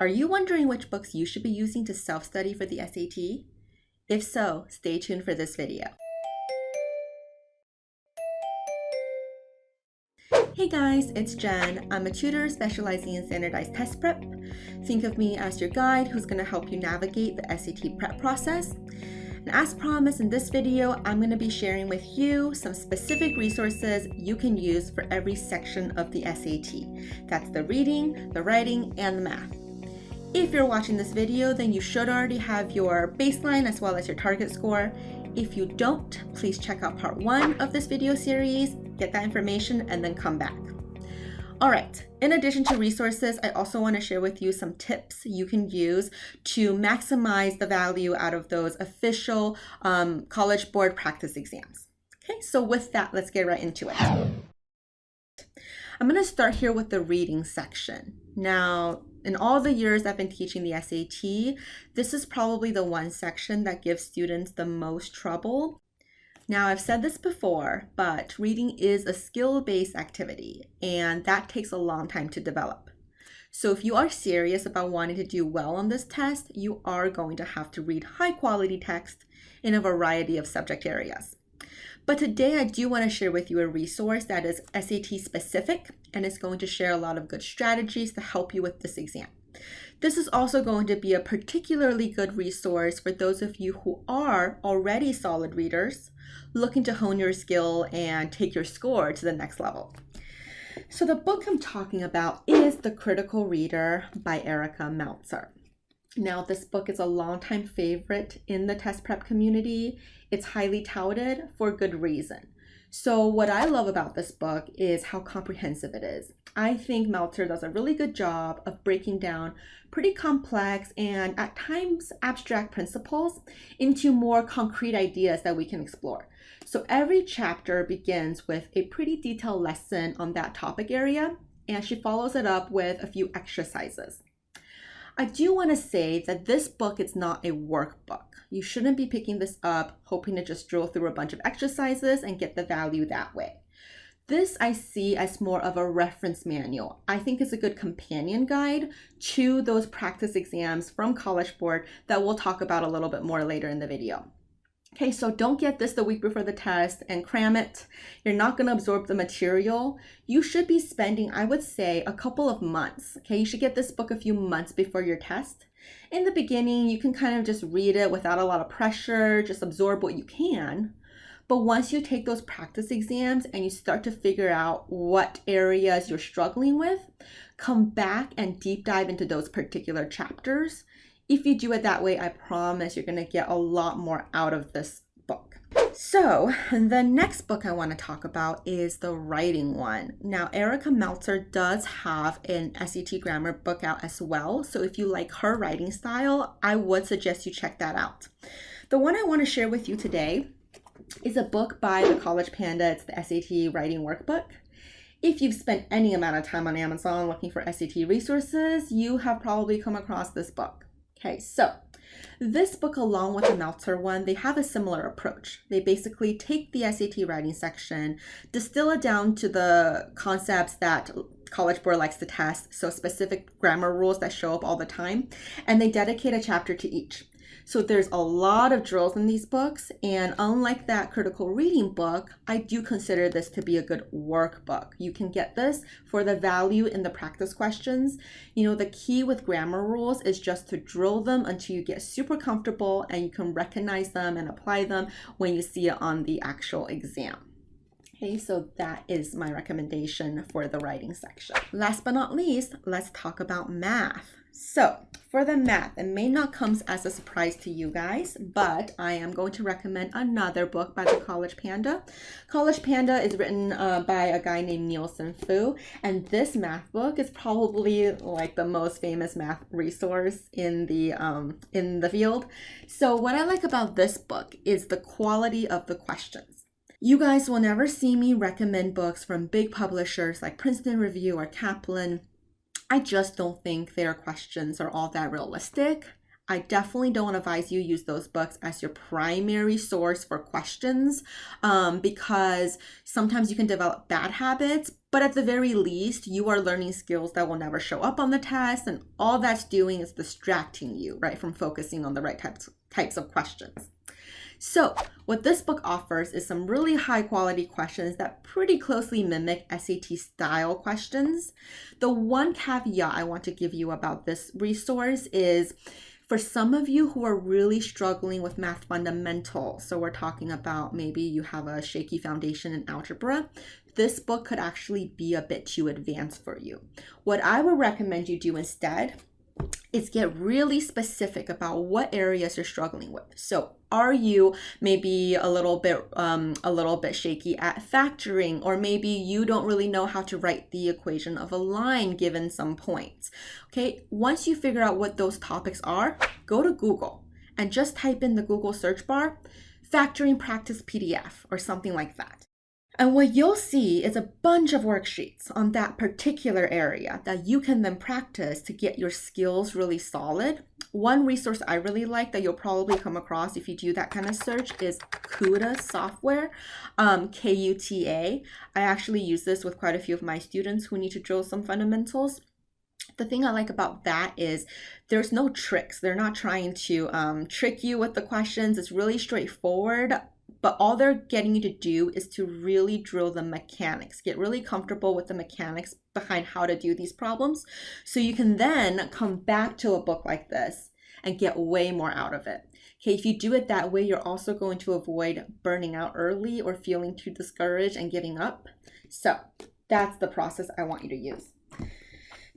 Are you wondering which books you should be using to self-study for the SAT? If so, stay tuned for this video. Hey guys, it's Jen. I'm a tutor specializing in standardized test prep. Think of me as your guide who's going to help you navigate the SAT prep process. And as promised in this video, I'm going to be sharing with you some specific resources you can use for every section of the SAT. That's the reading, the writing, and the math. If you're watching this video, then you should already have your baseline as well as your target score. If you don't, please check out part 1 of this video series, get that information, and then come back. All right, in addition to resources, I also want to share with you some tips you can use to maximize the value out of those official College Board practice exams. Okay, so with that, let's get right into it. I'm going to start here with the reading section. Now, in all the years I've been teaching the SAT, this is probably the one section that gives students the most trouble. Now, I've said this before, but reading is a skill-based activity, and that takes a long time to develop. So if you are serious about wanting to do well on this test, you are going to have to read high-quality text in a variety of subject areas. But today I do want to share with you a resource that is SAT specific and is going to share a lot of good strategies to help you with this exam. This is also going to be a particularly good resource for those of you who are already solid readers, looking to hone your skill and take your score to the next level. So the book I'm talking about is The Critical Reader by Erica Meltzer. Now, this book is a longtime favorite in the test prep community. It's highly touted for good reason. So what I love about this book is how comprehensive it is. I think Meltzer does a really good job of breaking down pretty complex and at times abstract principles into more concrete ideas that we can explore. So every chapter begins with a pretty detailed lesson on that topic area, and she follows it up with a few exercises. I do want to say that this book is not a workbook. You shouldn't be picking this up hoping to just drill through a bunch of exercises and get the value that way. This I see as more of a reference manual. I think it's a good companion guide to those practice exams from College Board that we'll talk about a little bit more later in the video. Okay, so don't get this the week before the test and cram it. You're not going to absorb the material. You should be spending, I would say, a couple of months. Okay, you should get this book a few months before your test. In the beginning, you can kind of just read it without a lot of pressure, just absorb what you can. But once you take those practice exams and you start to figure out what areas you're struggling with, come back and deep dive into those particular chapters. If you do it that way, I promise you're going to get a lot more out of this book. So the next book I want to talk about is the writing one. Now, Erica Meltzer does have an SAT grammar book out as well. So if you like her writing style, I would suggest you check that out. The one I want to share with you today is a book by the College Panda. It's the SAT writing workbook. If you've spent any amount of time on Amazon looking for SAT resources, you have probably come across this book. Okay, so this book, along with the Meltzer one, they have a similar approach. They basically take the SAT writing section, distill it down to the concepts that College Board likes to test, so specific grammar rules that show up all the time, and they dedicate a chapter to each. So there's a lot of drills in these books, and unlike that critical reading book, I do consider this to be a good workbook. You can get this for the value in the practice questions. You know, the key with grammar rules is just to drill them until you get super comfortable and you can recognize them and apply them when you see it on the actual exam. Okay, so that is my recommendation for the writing section. Last but not least, let's talk about math. So for the math, it may not come as a surprise to you guys, but I am going to recommend another book by the College Panda. College Panda is written by a guy named Nielsen Fu, and this math book is probably like the most famous math resource in the field. So what I like about this book is the quality of the questions. You guys will never see me recommend books from big publishers like Princeton Review or Kaplan. I just don't think their questions are all that realistic. I definitely don't advise you use those books as your primary source for questions, because sometimes you can develop bad habits, but at the very least, you are learning skills that will never show up on the test, and all that's doing is distracting you, right, from focusing on the right types of questions. So what this book offers is some really high quality questions that pretty closely mimic SAT style questions. The one caveat I want to give you about this resource is, for some of you who are really struggling with math fundamentals, so we're talking about maybe you have a shaky foundation in algebra, this book could actually be a bit too advanced for you. What I would recommend you do instead is get really specific about what areas you're struggling with. So are you maybe a little bit shaky at factoring, or maybe you don't really know how to write the equation of a line given some points. Okay, once you figure out what those topics are, go to Google and just type in the Google search bar, factoring practice PDF or something like that. And what you'll see is a bunch of worksheets on that particular area that you can then practice to get your skills really solid. One resource I really like that you'll probably come across if you do that kind of search is Kuta software, Kuta. I actually use this with quite a few of my students who need to drill some fundamentals. The thing I like about that is there's no tricks. They're not trying to trick you with the questions. It's really straightforward. But all they're getting you to do is to really drill the mechanics, get really comfortable with the mechanics behind how to do these problems. So you can then come back to a book like this and get way more out of it. Okay, if you do it that way, you're also going to avoid burning out early or feeling too discouraged and giving up. So that's the process I want you to use.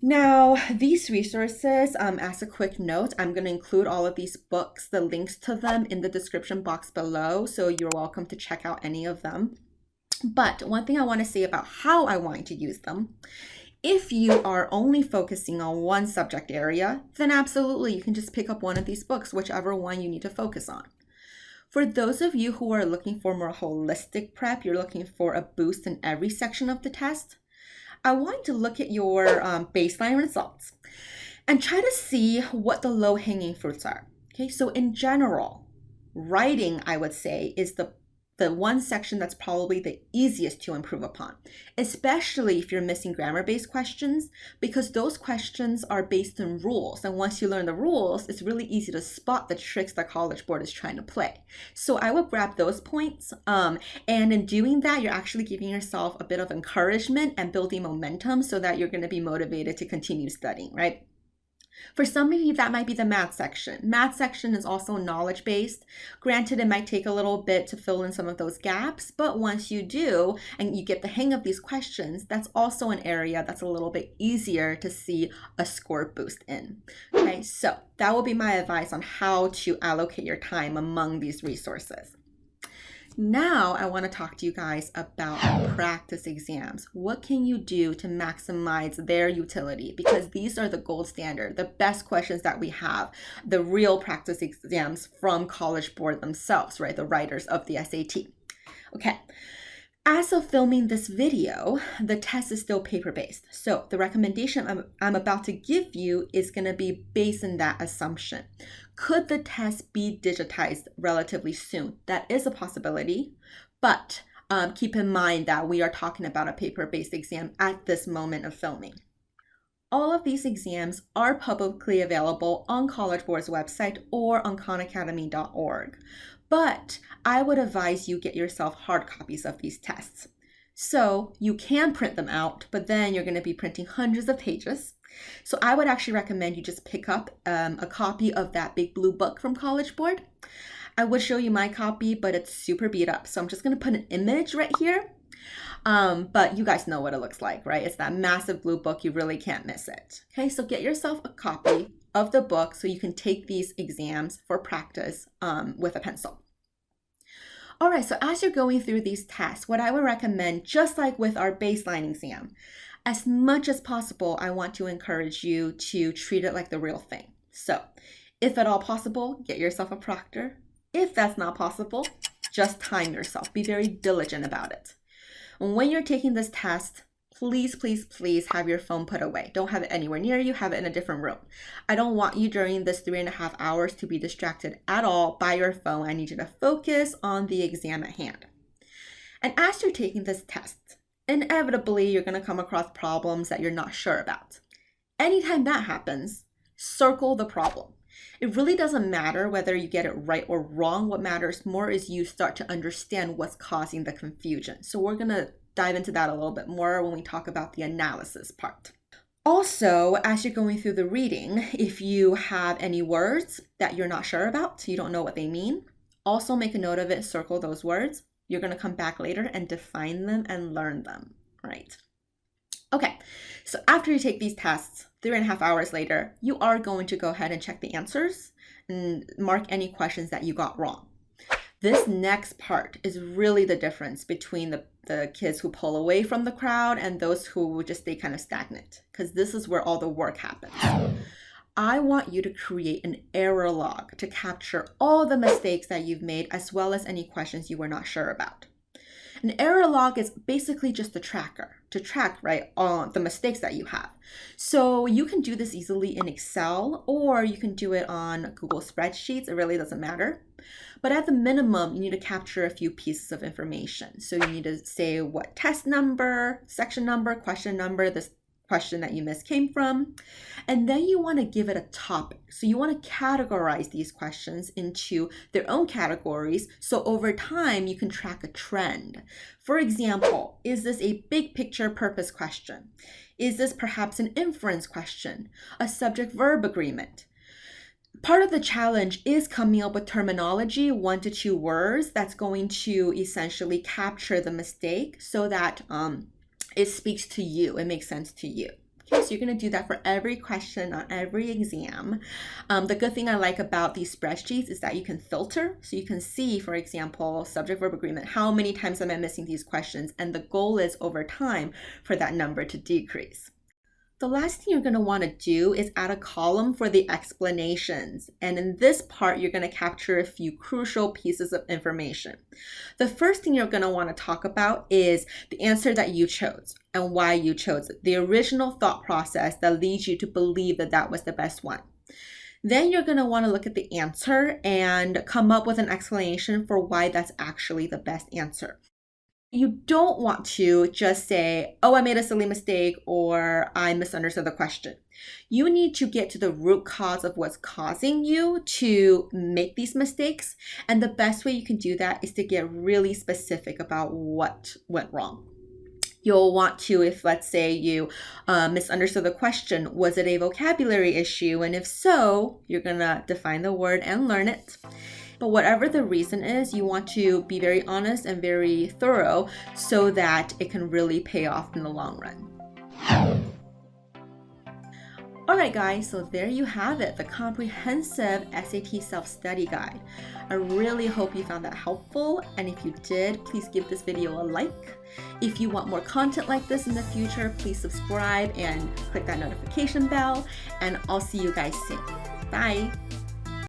Now, these resources, as a quick note, I'm going to include all of these books, the links to them in the description box below, so you're welcome to check out any of them. But one thing I want to say about how I want you to use them, if you are only focusing on one subject area, then absolutely you can just pick up one of these books, whichever one you need to focus on. For those of you who are looking for more holistic prep, you're looking for a boost in every section of the test, I want you to look at your baseline results and try to see what the low-hanging fruits are. Okay, so in general, writing, I would say, is the one section that's probably the easiest to improve upon, especially if you're missing grammar-based questions, because those questions are based on rules. And once you learn the rules, it's really easy to spot the tricks that College Board is trying to play. So I would grab those points. And in doing that, you're actually giving yourself a bit of encouragement and building momentum so that you're going to be motivated to continue studying, right? For some of you, that might be the math section. Math section is also knowledge-based. Granted, it might take a little bit to fill in some of those gaps, but once you do and you get the hang of these questions, that's also an area that's a little bit easier to see a score boost in. Okay, so that will be my advice on how to allocate your time among these resources. Now I want to talk to you guys about practice exams. What can you do to maximize their utility? Because these are the gold standard, the best questions that we have, the real practice exams from College Board themselves, right? The writers of the SAT. Okay. As of filming this video, the test is still paper-based. So the recommendation I'm about to give you is going to be based on that assumption. Could the test be digitized relatively soon? That is a possibility, but keep in mind that we are talking about a paper-based exam at this moment of filming. All of these exams are publicly available on College Board's website or on khanacademy.org. But I would advise you get yourself hard copies of these tests. So you can print them out, but then you're going to be printing hundreds of pages. So I would actually recommend you just pick up a copy of that big blue book from College Board. I would show you my copy, but it's super beat up. So I'm just going to put an image right here. But you guys know what it looks like, right? It's that massive blue book. You really can't miss it. Okay, so get yourself a copy of the book so you can take these exams for practice with a pencil. All right, so as you're going through these tests, what I would recommend, just like with our baseline exam, as much as possible, I want to encourage you to treat it like the real thing. So if at all possible, get yourself a proctor. If that's not possible, just time yourself. Be very diligent about it. When you're taking this test, please, please, please have your phone put away. Don't have it anywhere near you, have it in a different room. I don't want you during this 3.5 hours to be distracted at all by your phone. I need you to focus on the exam at hand. And as you're taking this test, inevitably you're going to come across problems that you're not sure about. Anytime that happens, circle the problem. It really doesn't matter whether you get it right or wrong. What matters more is you start to understand what's causing the confusion. So we're going to dive into that a little bit more when we talk about the analysis part. Also, as you're going through the reading, if you have any words that you're not sure about, you don't know what they mean, also make a note of it, circle those words. You're going to come back later and define them and learn them, right? Okay, so after you take these tests, 3.5 hours later, you are going to go ahead and check the answers and mark any questions that you got wrong. This next part is really the difference between the kids who pull away from the crowd and those who just stay kind of stagnant, because this is where all the work happens. I want you to create an error log to capture all the mistakes that you've made, as well as any questions you were not sure about. An error log is basically just a tracker to track, right, all the mistakes that you have. So you can do this easily in Excel, or you can do it on Google spreadsheets. It really doesn't matter. But at the minimum, you need to capture a few pieces of information. So you need to say what test number, section number, question number, this question that you missed came from. And then you want to give it a topic. So you want to categorize these questions into their own categories. So over time, you can track a trend. For example, is this a big picture purpose question? Is this perhaps an inference question? A subject-verb agreement? Part of the challenge is coming up with terminology, 1 to 2 words, that's going to essentially capture the mistake so that it speaks to you, it makes sense to you. Okay, so you're going to do that for every question on every exam. The good thing I like about these spreadsheets is that you can filter. So you can see, for example, subject-verb agreement, how many times am I missing these questions? And the goal is over time for that number to decrease. The last thing you're going to want to do is add a column for the explanations. And in this part, you're going to capture a few crucial pieces of information. The first thing you're going to want to talk about is the answer that you chose and why you chose it, the original thought process that leads you to believe that that was the best one. Then you're going to want to look at the answer and come up with an explanation for why that's actually the best answer. You don't want to just say, oh, I made a silly mistake or I misunderstood the question. You need to get to the root cause of what's causing you to make these mistakes. And the best way you can do that is to get really specific about what went wrong. You'll want to, if let's say you misunderstood the question, was it a vocabulary issue? And if so, you're going to define the word and learn it. But whatever the reason is, you want to be very honest and very thorough so that it can really pay off in the long run. Alright guys, so there you have it, the comprehensive SAT self-study guide. I really hope you found that helpful, and if you did, please give this video a like. If you want more content like this in the future, please subscribe and click that notification bell, and I'll see you guys soon. Bye!